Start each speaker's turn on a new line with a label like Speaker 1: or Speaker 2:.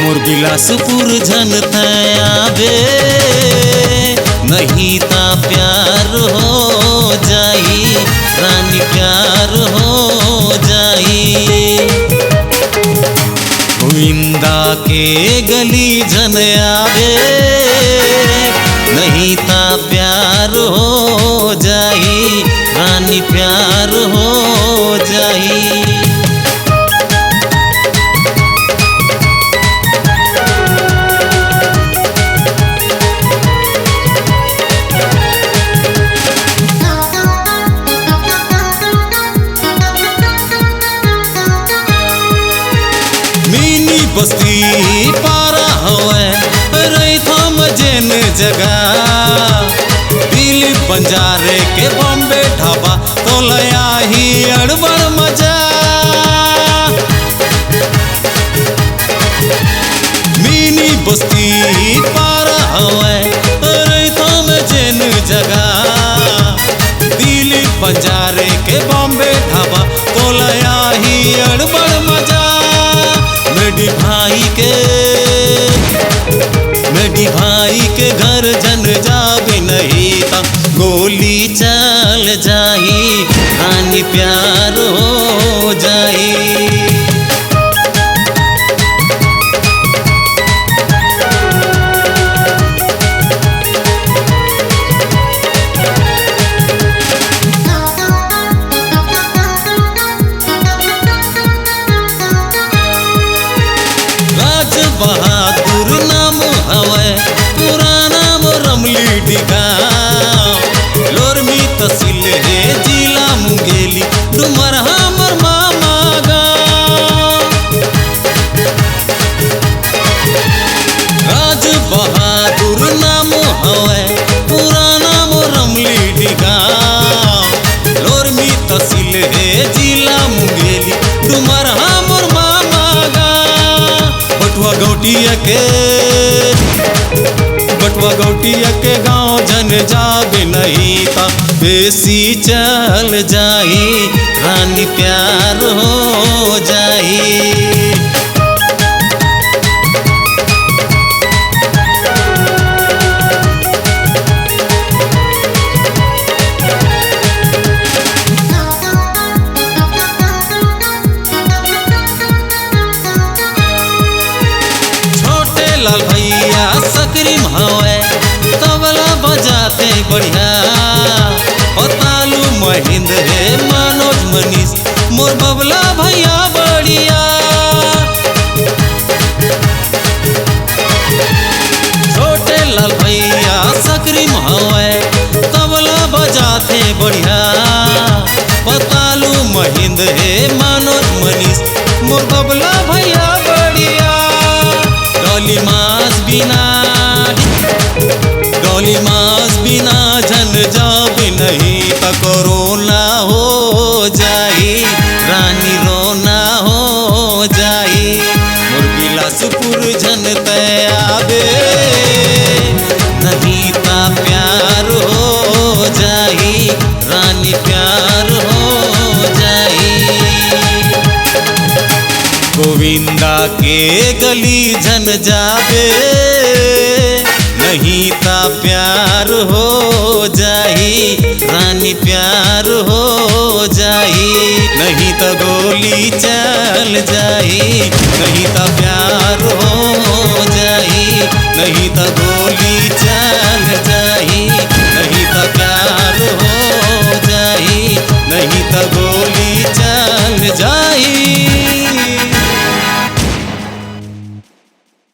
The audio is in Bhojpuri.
Speaker 1: मोर बिलासपुर झन आवे नहीं ता प्यार हो जाई रानी प्यार हो जाई। गोविंदा के गली झन आवे नहीं ता प्यार हो जाई रानी प्यार हो जाई। मिनी बस्ती पारा हवे रही जेन जगह दिल बंजारे के बॉम्बे ढाबा तो लया ही अड़बड़ मजा। मिनी बस्ती पारा हवे रही जेन जगह दिल बंजारे के बॉम्बे ढाबा तो लया ही अड़बड़ मजा। मेरी भाई के घर जन जावे नहीं ता गोली चल जाई रानी प्यार हो जाई। राज बहादुर नाम हवे पूरा नाम रमली डिगा लोरमी तहसील है जिला मुंगेली डुमर हमर मामा गाँव। राज बहादुर नाम हवे पूरा नाम रमली डिगा लोरमी तहसील है जिला मुंगेली डुमर हमर मामा गाँव। बटुआ गौटिया के गाँव जन जावे नहीं ता बेसी चल जाई रानी प्यार हो जाई। लाल भैया सकरीम हवे तबला बजाते बढ़िया पतालू महेंद्र है मनोज मनीष मोर बबला भैया बढ़िया। छोटे लाल भैया सकरीम हवे तबला बजाते बढ़िया पतालू महेंद्र है मनोज मनीष मोर बबला भैया बढ़िया। डोली मास बिना झन जावे नहीं ता कोरोना हो जाई रानी रोना हो जाई। मोर बिलासपुर झन आवे नहीं ता प्यार हो जाई रानी प्यार हो जाई। गोविंदा के गली झन जावे नहीं ता प्यार हो जाई रानी प्यार हो जाई। नहीं तो गोली चल जाई नहीं ता प्यार हो जाई नहीं तो गोली